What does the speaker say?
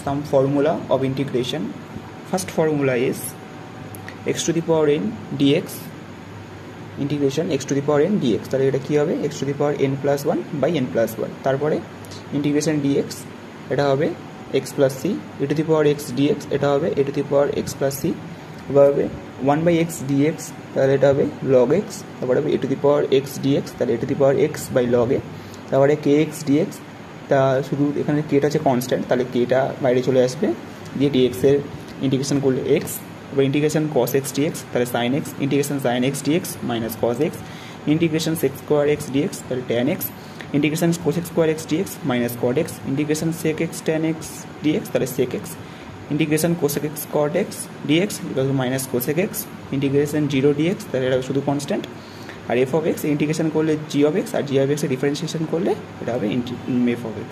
some formula of integration. First formula is x to the power n dx, integration x to the power n dx, তাহলে এটা কি হবে x to the power n plus 1 by n plus 1, তারপরে integration dx এটা হবে x plus c, e to the power x dx এটা হবে e to the power x plus c, এবার হবে 1 by x dx, তাহলে এটা হবে log x, তারপরে হবে e to the power x dx, তাহলে e to the power x by log a, তারপরে kx dx, তা শুধু এখানে কেটা আছে কনস্ট্যান্ট, তাহলে কেটা বাইরে চলে আসবে, দিয়ে dx এর ইন্টিগ্রেশন করলে x, এবার ইন্টিগ্রেশন cos x dx, তাহলে sin x, integration sin x dx minus cos x, integration sec square x dx, তাহলে tan x, integration cosec square x dx minus cot x, integration sec x tan x dx, তাহলে sec x, integration cosec x cot x dx equal to minus cosec x, integration 0 dx, তাহলে এটা শুধু constant, আর f of x integration করলে g of x, R g of x এর differentiation করলে এটা হবে f of x।